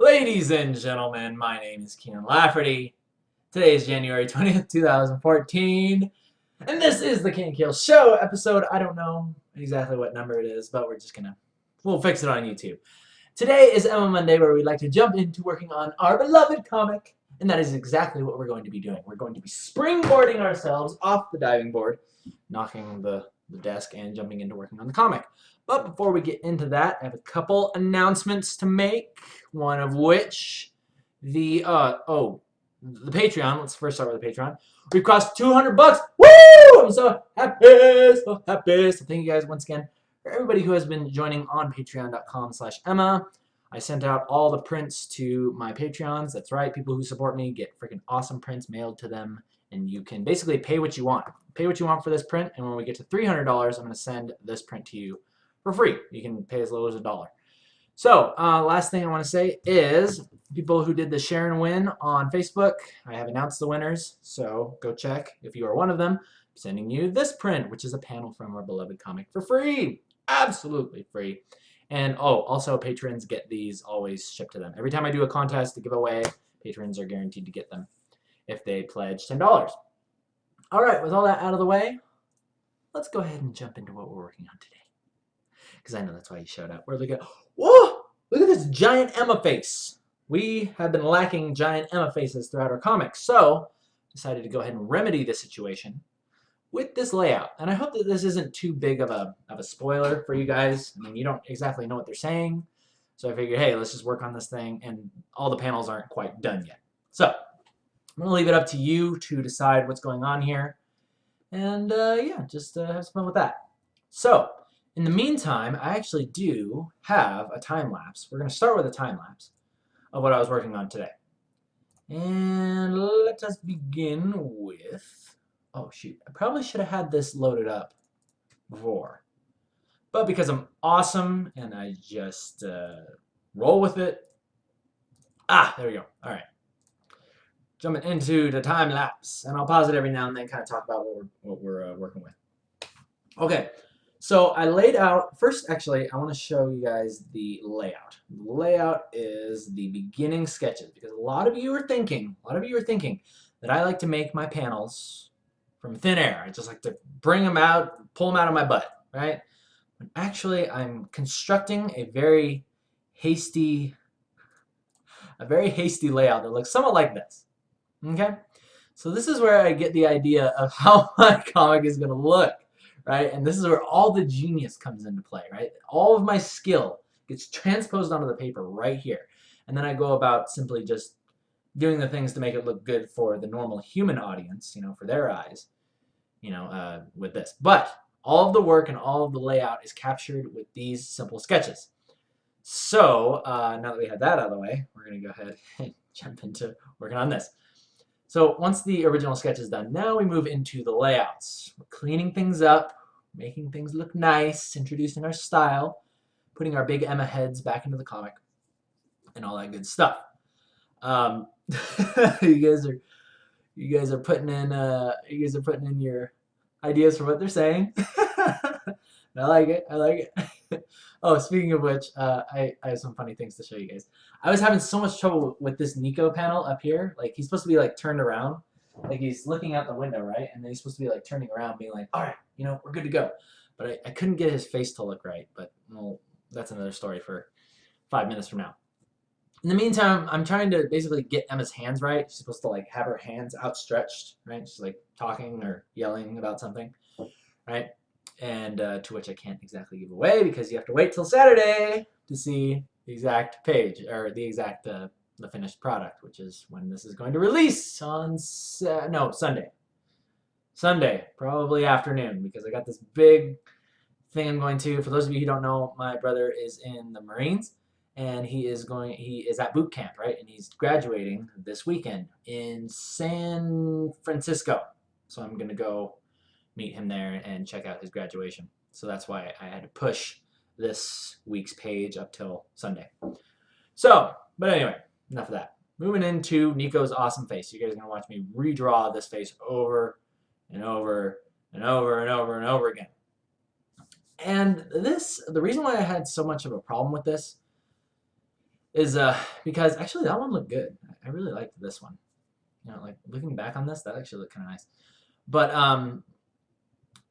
Ladies and gentlemen, my name is Kienan Lafferty. Today is January 20th, 2014, and this is the KNKL Show episode. I don't know exactly what number it is, but we'll fix it on YouTube. Today is Emma Monday, where we'd like to jump into working on our beloved comic, and that is exactly what we're going to be doing. We're going to be springboarding ourselves off the diving board, knocking the desk, and jumping into working on the comic. But before we get into that, I have a couple announcements to make. One of which, the Patreon. Let's first start with the Patreon. We've crossed 200 bucks. Woo! I'm so happy, so happy. So thank you guys once again for everybody who has been joining on patreon.com/Emma. I sent out all the prints to my Patreons. That's right, people who support me get freaking awesome prints mailed to them, and you can basically pay what you want. Pay what you want for this print, and when we get to $300, I'm going to send this print to you for free. You can pay as low as $1. So, last thing I want to say is people who did the share and win on Facebook, I have announced the winners, so go check if you are one of them. I'm sending you this print, which is a panel from our beloved comic for free. Absolutely free. And also patrons get these always shipped to them. Every time I do a contest to give away, patrons are guaranteed to get them if they pledge $10. All right, with all that out of the way, let's go ahead and jump into what we're working on today. Because I know that's why you showed up. We're looking at, whoa! Look at this giant Emma face. We have been lacking giant Emma faces throughout our comics, so decided to go ahead and remedy the situation with this layout. And I hope that this isn't too big of a spoiler for you guys. I mean, you don't exactly know what they're saying, so I figured, hey, let's just work on this thing, and all the panels aren't quite done yet. So I'm going to leave it up to you to decide what's going on here, and yeah, just have some fun with that. So, in the meantime, I actually do have a time lapse. We're going to start with a time lapse of what I was working on today. And let us begin with, oh shoot, I probably should have had this loaded up before. But because I'm awesome and I just roll with it. There we go. All right. Jumping into the time lapse. And I'll pause it every now and then, kind of talk about what we're working with. Okay. So I laid out, first actually, I want to show you guys the layout. The layout is the beginning sketches, because a lot of you are thinking that I like to make my panels from thin air. I just like to bring them out, pull them out of my butt, right? But actually, I'm constructing a very hasty layout that looks somewhat like this, okay? So this is where I get the idea of how my comic is going to look. Right? And this is where all the genius comes into play, right? All of my skill gets transposed onto the paper right here. And then I go about simply just doing the things to make it look good for the normal human audience, for their eyes, with this. But all of the work and all of the layout is captured with these simple sketches. So now that we have that out of the way, we're going to go ahead and jump into working on this. So once the original sketch is done, now we move into the layouts. We're cleaning things up, making things look nice, introducing our style, putting our big Emma heads back into the comic, and all that good stuff. You guys are putting in your ideas for what they're saying. I like it. Oh, speaking of which, I have some funny things to show you guys. I was having so much trouble with this Nico panel up here. Like, he's supposed to be, like, turned around. Like, he's looking out the window, right? And then he's supposed to be, like, turning around, being like, all right, we're good to go. But I couldn't get his face to look right. But, well, that's another story for 5 minutes from now. In the meantime, I'm trying to basically get Emma's hands right. She's supposed to, like, have her hands outstretched, right? She's, like, talking or yelling about something, right? And to which I can't exactly give away because you have to wait till Saturday to see the exact page or the exact the finished product, which is when this is going to release on Sunday. Sunday, probably afternoon, because I got this big thing I'm going to. For those of you who don't know, my brother is in the Marines, and he is at boot camp, right? And he's graduating this weekend in San Francisco. So I'm gonna go meet him there and check out his graduation. So that's why I had to push this week's page up till Sunday. So, but anyway, enough of that. Moving into Nico's awesome face. You guys are going to watch me redraw this face over and over and over and over and over again. And the reason why I had so much of a problem with this is because actually that one looked good. I really liked this one. You know, like looking back on this, that actually looked kind of nice. But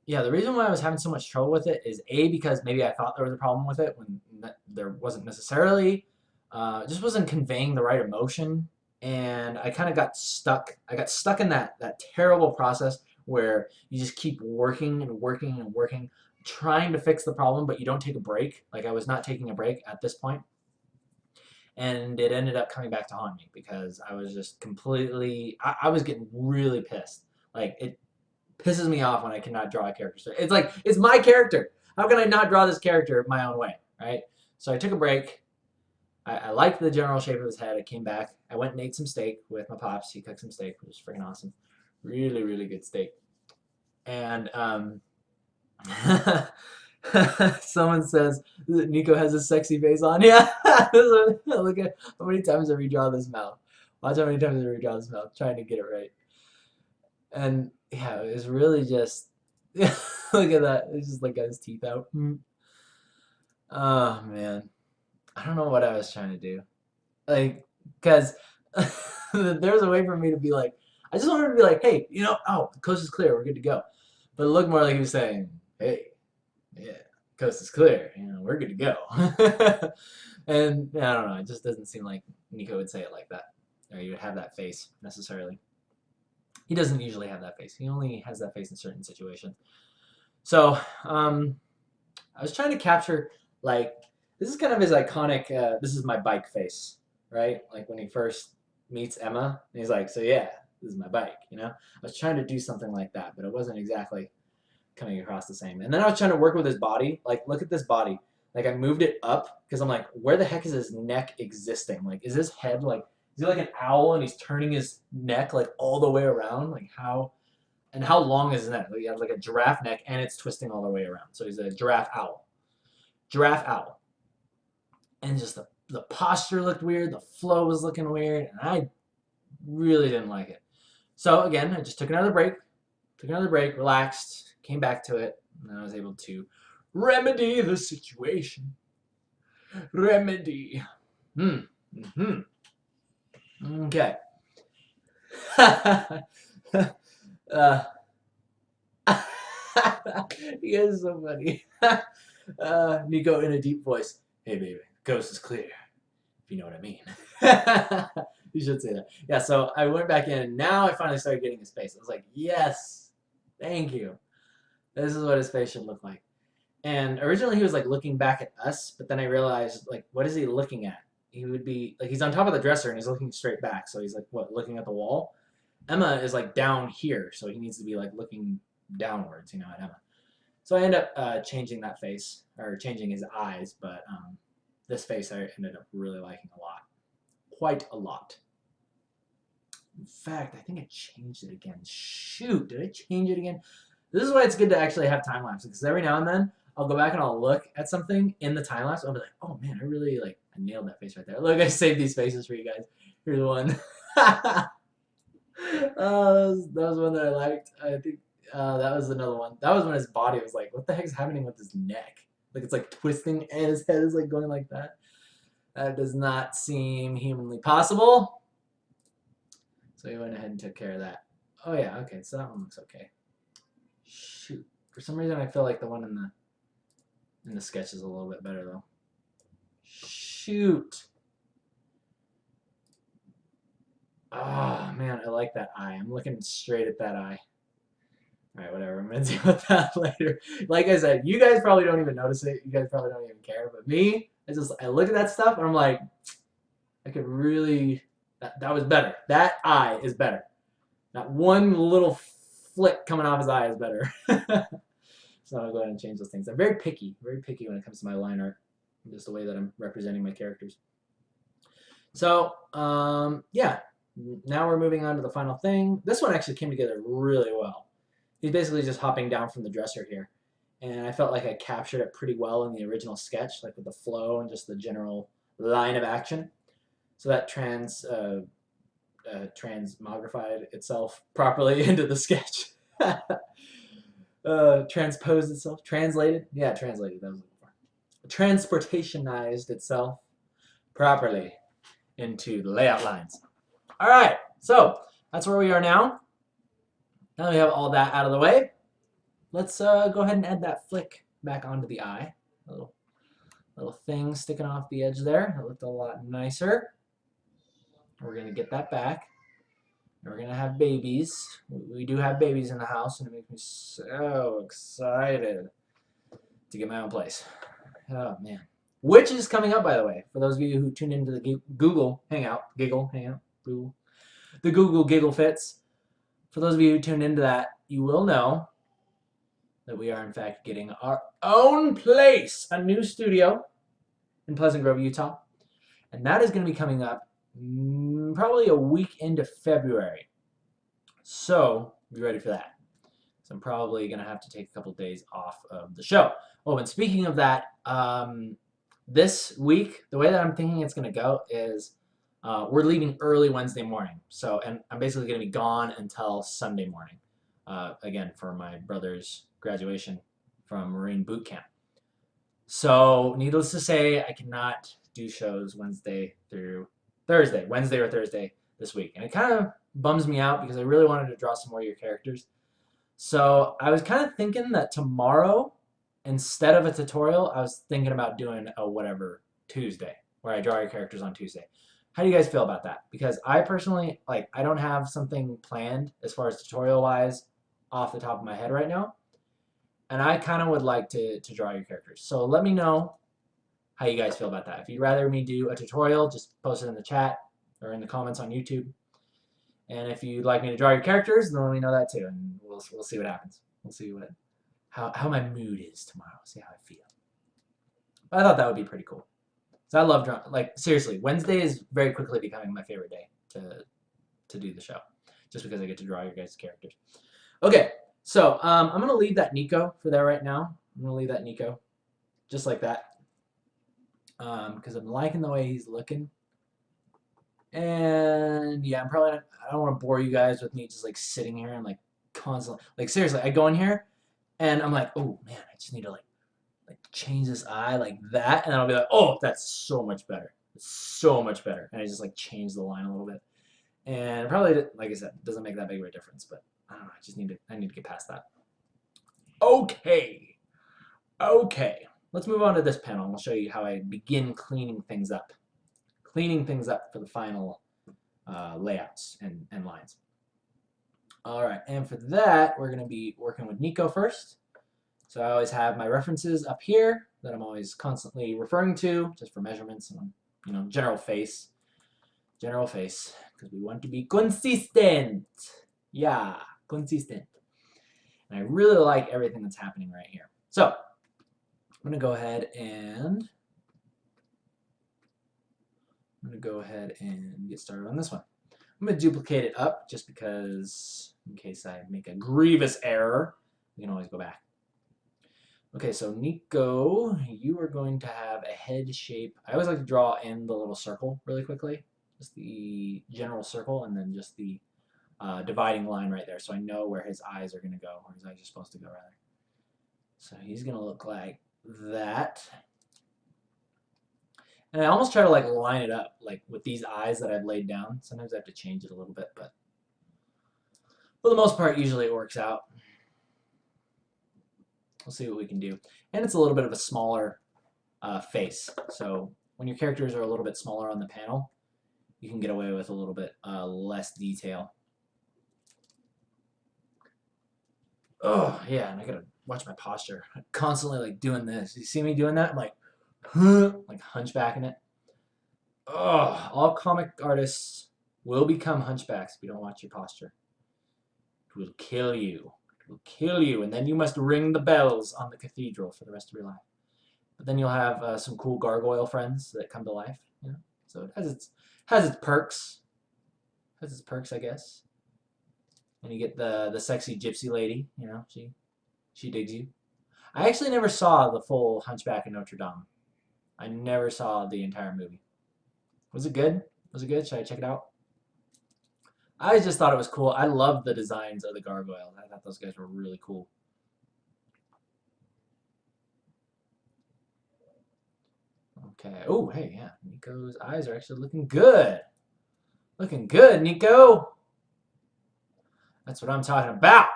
yeah, the reason why I was having so much trouble with it is A, because maybe I thought there was a problem with it when there wasn't necessarily. Just wasn't conveying the right emotion, and I kind of got stuck. I got stuck in that terrible process where you just keep working and working and working, trying to fix the problem, but you don't take a break. Like I was not taking a break at this point, and it ended up coming back to haunt me because I was just completely. I was getting really pissed. Like it pisses me off when I cannot draw a character. It's like, it's my character. How can I not draw this character my own way, right? So I took a break. I liked the general shape of his head. I came back. I went and ate some steak with my pops. He cooked some steak, which was freaking awesome. Really, really good steak. And someone says that Nico has a sexy face on. Yeah. Look at how many times I redraw this mouth. Watch how many times I redraw this mouth, trying to get it right. And yeah, it was really just look at that. It's just like got his teeth out. Oh man. I don't know what I was trying to do. Like, because there's a way for me to be like, I just wanted to be like, hey, you know, oh, the coast is clear, we're good to go. But it looked more like he was saying, hey, yeah, coast is clear, you know, we're good to go. And yeah, I don't know, it just doesn't seem like Nico would say it like that, or he would have that face necessarily. He doesn't usually have that face. He only has that face in certain situations. So, I was trying to capture, like, this is kind of his iconic, this is my bike face, right? Like when he first meets Emma, and he's like, so yeah, this is my bike, you know? I was trying to do something like that, but it wasn't exactly coming across the same. And then I was trying to work with his body. Like, look at this body. Like, I moved it up because I'm like, where the heck is his neck existing? Like, is his head, like, is he like an owl and he's turning his neck, like, all the way around? Like, how, and how long is his neck? Like, you have, like, a giraffe neck and it's twisting all the way around. So he's a giraffe owl. Giraffe owl. And just the posture looked weird, the flow was looking weird, and I really didn't like it. So again, I just took another break, relaxed, came back to it, and I was able to remedy the situation. Remedy. Mm-hmm. Okay. You guys are so funny. Nico in a deep voice. Hey baby, coast is clear. If you know what I mean. You should say that. Yeah, so I went back in and now I finally started getting his face. I was like, yes, thank you. This is what his face should look like. And originally he was like looking back at us, but then I realized, like, what is he looking at? He would be like, he's on top of the dresser and he's looking straight back. So he's like, what, looking at the wall? Emma is like down here, so he needs to be like looking downwards, you know, at Emma. So I end up changing that face, or changing his eyes, but this face I ended up really liking a lot. Quite a lot. In fact, I think I changed it again. Shoot, did I change it again? This is why it's good to actually have time lapse, because every now and then I'll go back and I'll look at something in the time lapse. I'll be like, oh man, I really like, I nailed that face right there. Look, I saved these faces for you guys. Here's one. That was one that I liked. I think that was another one. That was when his body was like, what the heck's happening with his neck? Like it's like twisting and his head is like going like that. That does not seem humanly possible. So he went ahead and took care of that. Oh yeah, okay, so that one looks okay. Shoot. For some reason I feel like the one in the sketch is a little bit better though. Shoot. Oh man, I like that eye. I'm looking straight at that eye. Alright, whatever. I'm gonna deal with that later. Like I said, you guys probably don't even notice it. You guys probably don't even care. But me, I look at that stuff and I'm like, I could really, that was better. That eye is better. That one little flick coming off his eye is better. So I'll go ahead and change those things. I'm very picky when it comes to my line art. Just the way that I'm representing my characters. So, yeah. Now we're moving on to the final thing. This one actually came together really well. He's basically just hopping down from the dresser here. And I felt like I captured it pretty well in the original sketch, like with the flow and just the general line of action. So that transmogrified itself properly into the sketch. Transposed itself. Translated? Yeah, translated. That was looking for. Transportationized itself properly into the layout lines. All right, so that's where we are now. Now that we have all that out of the way, let's go ahead and add that flick back onto the eye. A little thing sticking off the edge there. That looked a lot nicer. We're going to get that back. We're going to have babies. We do have babies in the house, and it makes me so excited to get my own place. Oh, man. Which is coming up, by the way, for those of you who tuned into the Google Hangout, Google, the Google Giggle Fits. For those of you who tuned into that, you will know that we are, in fact, getting our own place, a new studio in Pleasant Grove, Utah. And that is going to be coming up probably a week into February. So be ready for that. So I'm probably going to have to take a couple days off of the show. Oh, and speaking of that, this week, the way that I'm thinking it's going to go is we're leaving early Wednesday morning. So, and I'm basically going to be gone until Sunday morning. Again, for my brother's graduation from Marine boot camp. So, needless to say, I cannot do shows Wednesday through Thursday, Wednesday or Thursday this week. And it kind of bums me out because I really wanted to draw some more of your characters. So I was kind of thinking that tomorrow, instead of a tutorial, I was thinking about doing a whatever Tuesday, where I draw your characters on Tuesday. How do you guys feel about that? Because I personally, I don't have something planned as far as tutorial-wise off the top of my head right now. And I kind of would like to draw your characters. So let me know how you guys feel about that. If you'd rather me do a tutorial, just post it in the chat or in the comments on YouTube. And if you'd like me to draw your characters, then let me know that too, and we'll see what happens. We'll see how my mood is tomorrow. See how I feel. But I thought that would be pretty cool. So I love drawing. Like seriously, Wednesday is very quickly becoming my favorite day to do the show, just because I get to draw your guys' characters. Okay, so I'm gonna leave that Nico for there right now. I'm gonna leave that Nico, just like that. Because I'm liking the way he's looking. And yeah, I don't want to bore you guys with me just like sitting here and like constantly, like seriously, I go in here and I'm like, oh man, I just need to like change this eye like that. And then I'll be like, oh, that's so much better. It's so much better. And I just like change the line a little bit. And probably, like I said, it doesn't make that big of a difference, but I don't know, I need to get past that. Okay. Let's move on to this panel, and I'll show you how I begin cleaning things up. Cleaning things up for the final layouts and lines. All right, and for that, we're going to be working with Nico first. So I always have my references up here that I'm always constantly referring to, just for measurements and, you know, general face, because we want to be consistent. Yeah, consistent. And I really like everything that's happening right here. So I'm going to go ahead and get started on this one. I'm going to duplicate it up just because in case I make a grievous error, we can always go back. Okay, so Nico, you are going to have a head shape. I always like to draw in the little circle really quickly, just the general circle, and then just the dividing line right there, so I know where his eyes are going to go, or his eyes are supposed to go, rather. So he's going to look like that. And I almost try to like line it up like with these eyes that I've laid down. Sometimes I have to change it a little bit, but for the most part, usually it works out. We'll see what we can do. And it's a little bit of a smaller face. So when your characters are a little bit smaller on the panel, you can get away with a little bit less detail. Oh, yeah, and I gotta watch my posture. I'm constantly like doing this. You see me doing that? I'm like, like hunchbacking it. Oh, all comic artists will become hunchbacks if you don't watch your posture. It will kill you. It will kill you, and then you must ring the bells on the cathedral for the rest of your life. But then you'll have some cool gargoyle friends that come to life. You know? So it has its perks. Has its perks, I guess. And you get the sexy gypsy lady. You know, she digs you. I actually never saw the full Hunchback of Notre Dame. I never saw the entire movie. Was it good? Was it good? Should I check it out? I just thought it was cool. I loved the designs of the gargoyles. I thought those guys were really cool. Okay. Oh, hey, yeah. Nico's eyes are actually looking good. Looking good, Nico. That's what I'm talking about.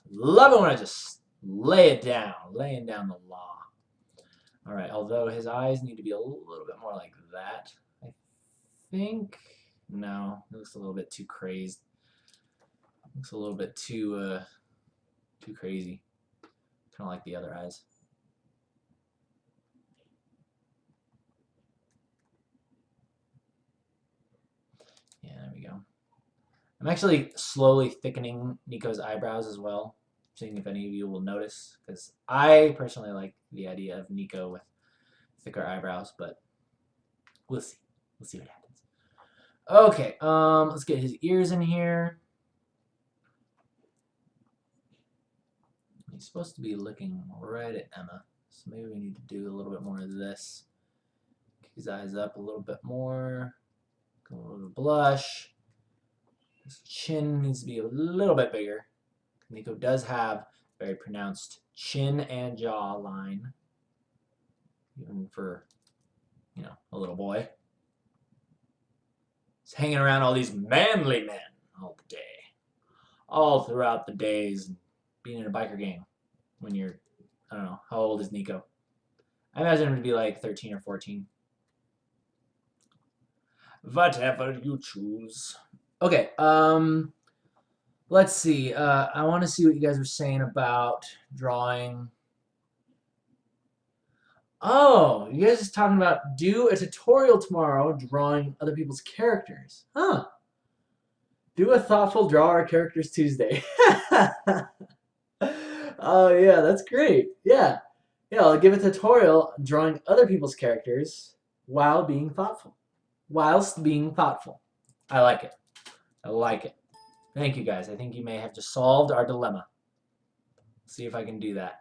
Love it when I just lay it down, laying down the law. All right, although his eyes need to be a little bit more like that, I think. No, it looks a little bit too crazed. Looks a little bit too crazy. Kind of like the other eyes. Yeah, there we go. I'm actually slowly thickening Nico's eyebrows as well, seeing if any of you will notice, because I personally like the idea of Nico with thicker eyebrows, but we'll see. We'll see what happens. Okay, let's get his ears in here. He's supposed to be looking right at Emma, so maybe we need to do a little bit more of this. Kick his eyes up a little bit more. A little blush. His chin needs to be a little bit bigger. Nico does have very pronounced chin and jaw line, even for, you know, a little boy. He's hanging around all these manly men all the day, all throughout the days, being in a biker gang when you're, I don't know, how old is Nico? I imagine him to be like 13 or 14. Whatever you choose. Okay, let's see. I want to see what you guys were saying about drawing. Oh, you guys are talking about do a tutorial tomorrow drawing other people's characters. Huh. Do a thoughtful draw our characters Tuesday. Oh, yeah, that's great. Yeah. Yeah, I'll give a tutorial drawing other people's characters while being thoughtful. Whilst being thoughtful. I like it. I like it. Thank you, guys. I think you may have just solved our dilemma. See if I can do that.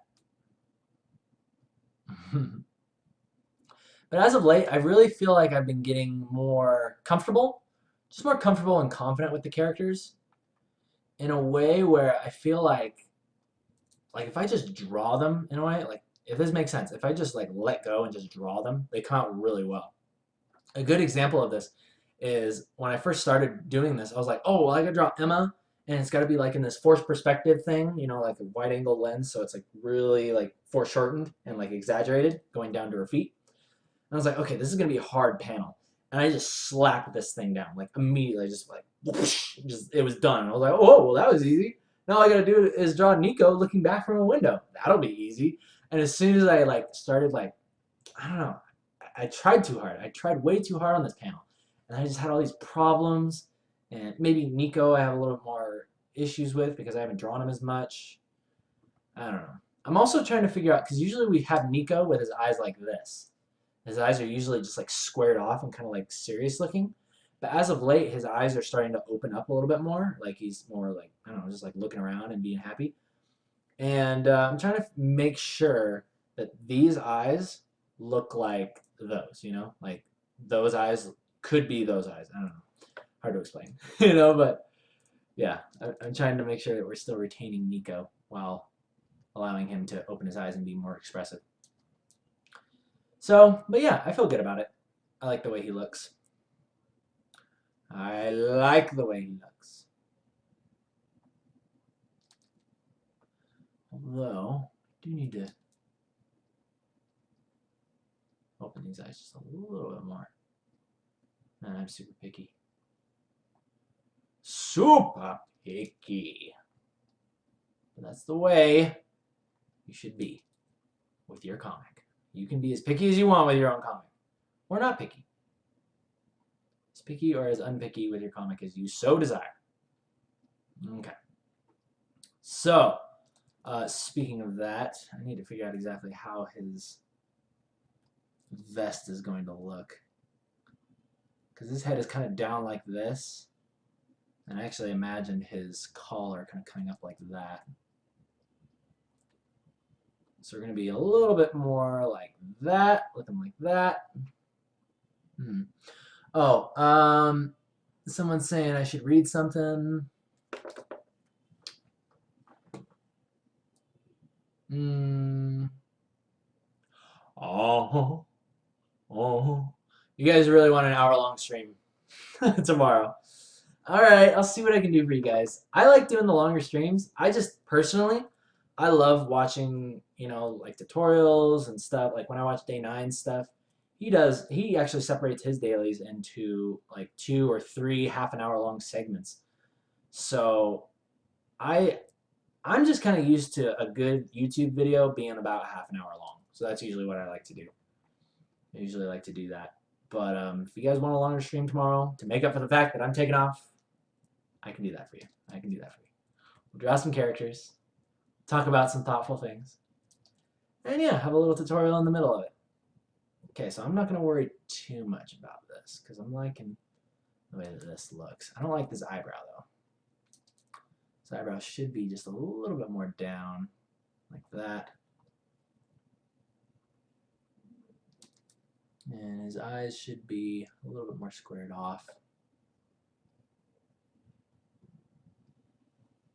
But as of late, I really feel like I've been getting more comfortable, just more comfortable and confident with the characters in a way where I feel like if I just draw them in a way, like if this makes sense, if I just like let go and just draw them, they come out really well. A good example of this is when I first started doing this, I was like, oh, well, I gotta draw Emma, and it's gotta be like in this forced perspective thing, you know, like a wide angle lens, so it's like really like foreshortened and like exaggerated, going down to her feet. And I was like, okay, this is gonna be a hard panel. And I just slapped this thing down, like immediately, just like, whoosh, just it was done. I was like, oh, well, that was easy. Now all I gotta do is draw Nico looking back from a window. That'll be easy. And as soon as I like started like, I don't know, I tried too hard. I tried way too hard on this panel, and I just had all these problems. And maybe Nico I have a little more issues with because I haven't drawn him as much. I don't know. I'm also trying to figure out because usually we have Nico with his eyes like this. His eyes are usually just like squared off and kind of like serious looking. But as of late, his eyes are starting to open up a little bit more. Like he's more like, I don't know, just like looking around and being happy. And I'm trying to make sure that these eyes look like those, you know? Like those eyes could be those eyes. I don't know. Hard to explain, you know? But yeah, I'm trying to make sure that we're still retaining Nico while allowing him to open his eyes and be more expressive. So, but yeah, I feel good about it. I like the way he looks. I like the way he looks. Although, I do need to open these eyes just a little bit more. Man, I'm super picky. Super picky. But that's the way you should be with your comic. You can be as picky as you want with your own comic. Or not picky. As picky or as unpicky with your comic as you so desire. Okay. So, speaking of that, I need to figure out exactly how his vest is going to look. Because his head is kind of down like this. And I actually imagined his collar kind of coming up like that. So we're going to be a little bit more like that, looking like that. Oh, someone's saying I should read something. Oh, Oh, you guys really want an hour-long stream tomorrow. All right, I'll see what I can do for you guys. I like doing the longer streams. I just personally, I love watching, like tutorials and stuff. Like when I watch Day 9 stuff, he actually separates his dailies into like 2 or 3 half-an-hour long segments. So I I'm just kind of used to a good YouTube video being about half an hour long. So that's usually what I like to do. I usually like to do that. But if you guys want a longer stream tomorrow to make up for the fact that I'm taking off, I can do that for you. I can do that for you. We'll draw some characters, talk about some thoughtful things, and yeah, have a little tutorial in the middle of it. Okay, so I'm not going to worry too much about this because I'm liking the way that this looks. I don't like this eyebrow though. His eyebrow should be just a little bit more down, like that. And his eyes should be a little bit more squared off.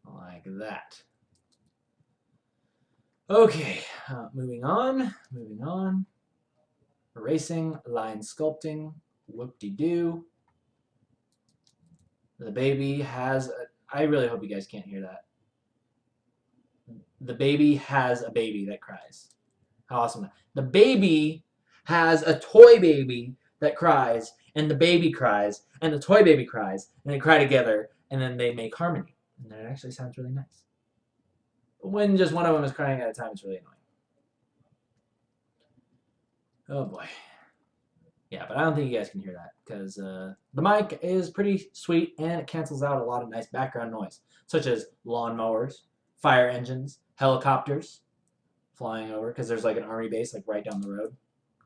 Like that. Okay, moving on. Erasing, line sculpting, whoop-de-doo. The baby has I really hope you guys can't hear that. The baby has a baby that cries. How awesome. The baby has a toy baby that cries, and the baby cries, and the toy baby cries, and they cry together, and then they make harmony. And then it actually sounds really nice. But when just one of them is crying at a time, it's really annoying. Oh boy. Yeah, but I don't think you guys can hear that because the mic is pretty sweet and it cancels out a lot of nice background noise, such as lawnmowers, fire engines, helicopters flying over because there's like an army base like right down the road.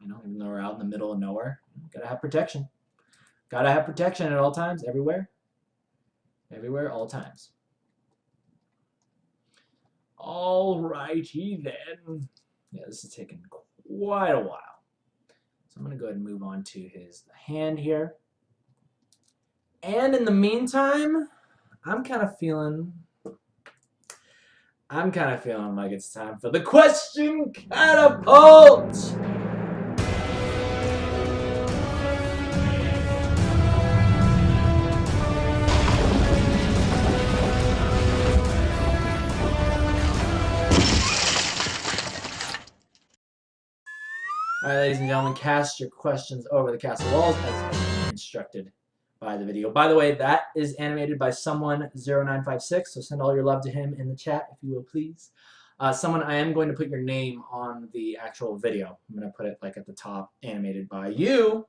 Even though we're out in the middle of nowhere, gotta have protection. Gotta have protection at all times, everywhere. Everywhere, all times. Alrighty then. Yeah, this is taking quite a while. So I'm going to go ahead and move on to his hand here. And in the meantime, I'm kind of feeling like it's time for the question catapult. All right, ladies and gentlemen, cast your questions over the castle walls as instructed by the video. By the way, that is animated by someone0956, so send all your love to him in the chat, if you will, please. Someone, I am going to put your name on the actual video. I'm going to put it like at the top, animated by you,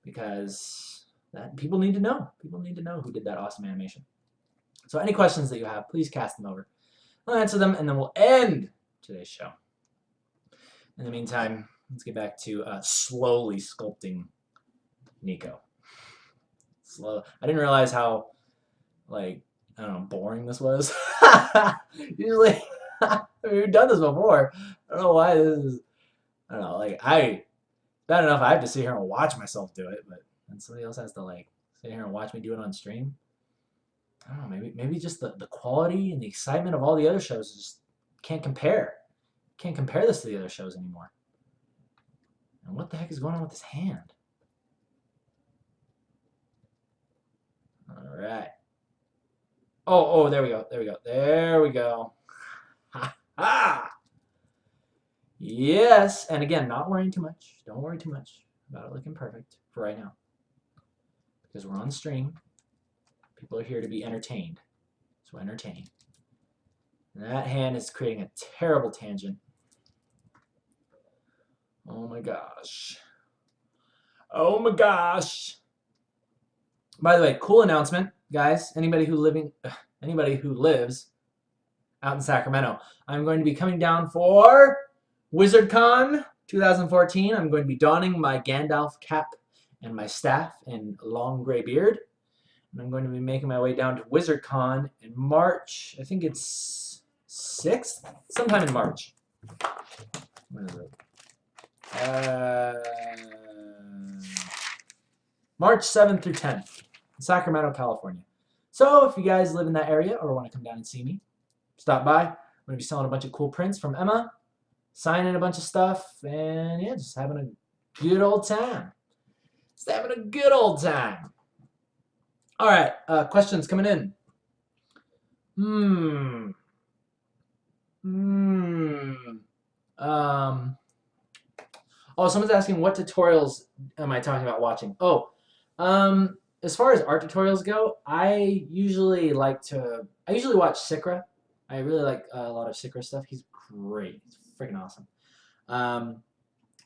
because people need to know. People need to know who did that awesome animation. So any questions that you have, please cast them over. I'll answer them, and then we'll end today's show. In the meantime, let's get back to slowly sculpting Nico. Slow. I didn't realize how, like, I don't know, boring this was. Usually, we've done this before. I don't know why this is. I don't know. Like, bad enough I have to sit here and watch myself do it, but then somebody else has to like sit here and watch me do it on stream. I don't know. Maybe just the quality and the excitement of all the other shows just can't compare. Can't compare this to the other shows anymore. And what the heck is going on with this hand? All right. Oh, there we go. There we go. Ha ha! Yes, and again, not worrying too much. Don't worry too much about it looking perfect for right now. Because we're on stream. People are here to be entertained. So entertain. And that hand is creating a terrible tangent. Oh my gosh. Oh my gosh. By the way, cool announcement, guys. Anybody who lives out in Sacramento, I'm going to be coming down for WizardCon 2014. I'm going to be donning my Gandalf cap and my staff and long gray beard. And I'm going to be making my way down to WizardCon in March. I think it's 6th? Sometime in March. When is it? March 7th through 10th in Sacramento, California. So if you guys live in that area or want to come down and see me, stop by. I'm going to be selling a bunch of cool prints from Emma, signing a bunch of stuff, and yeah, just having a good old time. Just having a good old time. All right, questions coming in. Um, oh, someone's asking what tutorials am I talking about watching? Oh, as far as art tutorials go, I usually watch Sikra. I really like a lot of Sikra stuff. He's great. He's freaking awesome. Um,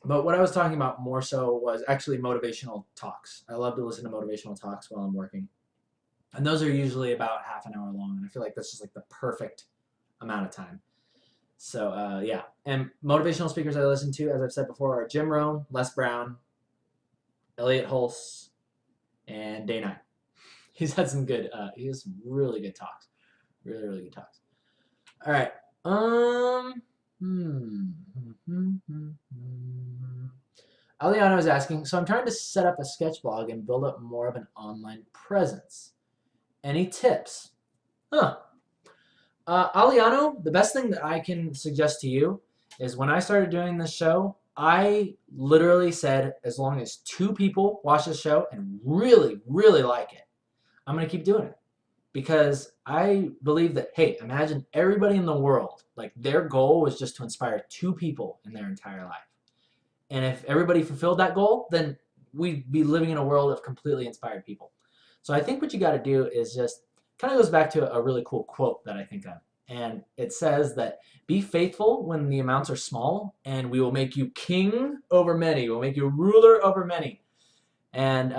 but what I was talking about more so was actually motivational talks. I love to listen to motivational talks while I'm working. And those are usually about half an hour long. And I feel like that's just like the perfect amount of time. So yeah, and motivational speakers I listen to, as I've said before, are Jim Rohn, Les Brown, Elliot Hulse, and Day 9. He's had some good, he has some really good talks, really good talks. All right, Aliano is asking, so I'm trying to set up a sketch blog and build up more of an online presence. Any tips? Aliano, the best thing that I can suggest to you is when I started doing this show, I literally said as long as 2 people watch the show and really like it, I'm going to keep doing it. Because I believe that, hey, imagine everybody in the world, like their goal was just to inspire 2 people in their entire life. And if everybody fulfilled that goal, then we'd be living in a world of completely inspired people. So I think what you got to do is just kind of goes back to a really cool quote that I think of. And it says that be faithful when the amounts are small, and we will make you king over many. We'll make you ruler over many. And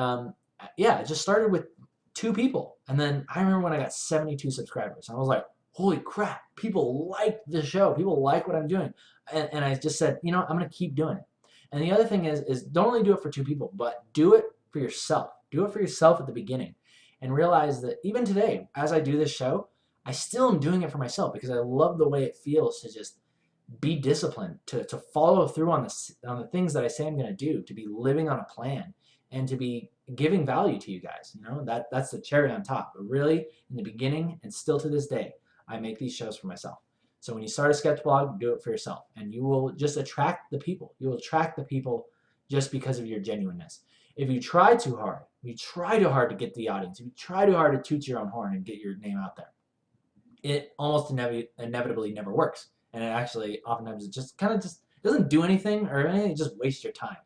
yeah, it just started with 2 people. And then I remember when I got 72 subscribers. I was like, holy crap, people like the show. People like what I'm doing. And I just said, you know, I'm going to keep doing it. And the other thing is don't only do it for 2 people, but do it for yourself. Do it for yourself at the beginning. And realize that even today, as I do this show, I still am doing it for myself because I love the way it feels to just be disciplined, to follow through on the things that I say I'm going to do, to be living on a plan, and to be giving value to you guys. You know, that's the cherry on top. But really, in the beginning and still to this day, I make these shows for myself. So when you start a sketch blog, do it for yourself, and you will just attract the people. You will attract the people just because of your genuineness. If you try too hard, if you try too hard to get the audience, if you try too hard to toot your own horn and get your name out there, it almost inevitably never works. And it actually, oftentimes, it just kind of just doesn't do anything or anything. It just wastes your time.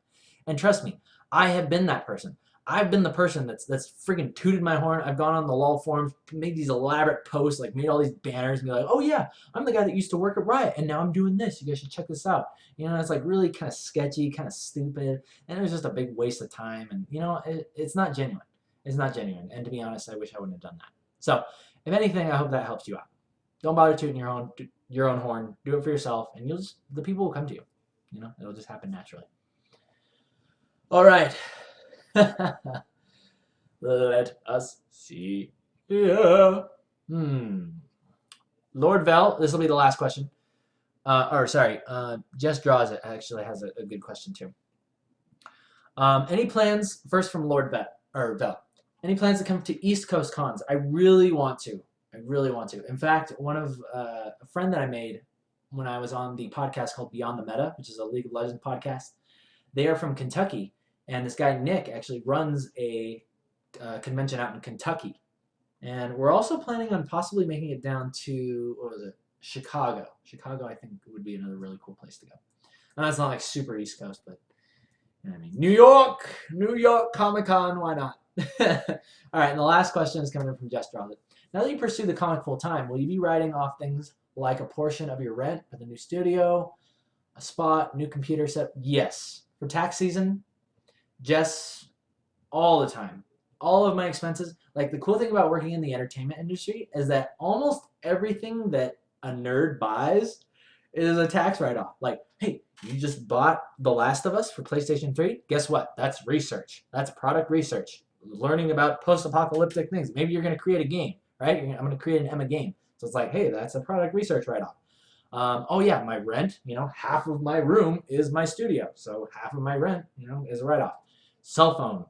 And trust me, I have been that person. I've been the person that's freaking tooted my horn. I've gone on the LOL forums, made these elaborate posts, like made all these banners, and be like, oh yeah, I'm the guy that used to work at Riot, and now I'm doing this. You guys should check this out. You know, it's like really kind of sketchy, kind of stupid, and it was just a big waste of time. And you know, it's not genuine. It's not genuine. And to be honest, I wish I wouldn't have done that. So, if anything, I hope that helps you out. Don't bother tooting your own horn. Do it for yourself, and the people will come to you. You know, it'll just happen naturally. All right. Let us see. Yeah. Lord Vel, this will be the last question. Just Draws It actually has a good question too. Any plans, first from Lord Vel, any plans to come to East Coast cons? I really want to. In fact, a friend that I made when I was on the podcast called Beyond the Meta, which is a League of Legends podcast, they are from Kentucky. And this guy, Nick, actually runs a convention out in Kentucky. And we're also planning on possibly making it down to, Chicago. Chicago, I think, would be another really cool place to go. Now, it's not like super East Coast, but, you know what I mean. New York Comic-Con, why not? All right, and the last question is coming from Just Draws It. Now that you pursue the comic full time, will you be writing off things like a portion of your rent for the new studio, a spot, new computer set? Yes. For tax season, Jess, all the time. All of my expenses. Like, the cool thing about working in the entertainment industry is that almost everything that a nerd buys is a tax write-off. Like, hey, you just bought The Last of Us for PlayStation 3? Guess what? That's research. That's product research. Learning about post-apocalyptic things. Maybe you're going to create a game, right? I'm going to create an Emma game. So it's like, hey, that's a product research write-off. Oh yeah, my rent, half of my room is my studio. So half of my rent, is a write-off. Cell phone,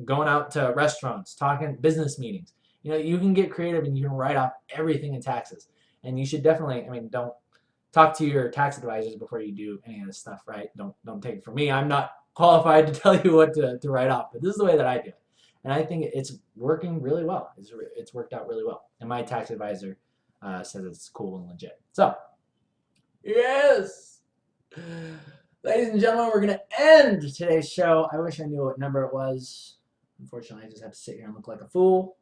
going out to restaurants, talking business meetings. You can get creative and you can write off everything in taxes. And you should definitely, don't talk to your tax advisors before you do any of this stuff, right? Don't take it from me. I'm not qualified to tell you what to write off, but this is the way that I do it. And I think it's working really well. It's worked out really well. And my tax advisor says it's cool and legit. So, yes! Ladies and gentlemen, we're going to end today's show. I wish I knew what number it was. Unfortunately, I just have to sit here and look like a fool.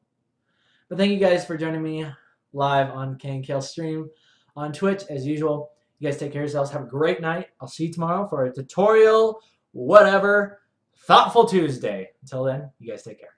But thank you guys for joining me live on KNKL stream on Twitch as usual. You guys take care of yourselves. Have a great night. I'll see you tomorrow for a tutorial, whatever, Thoughtful Tuesday. Until then, you guys take care.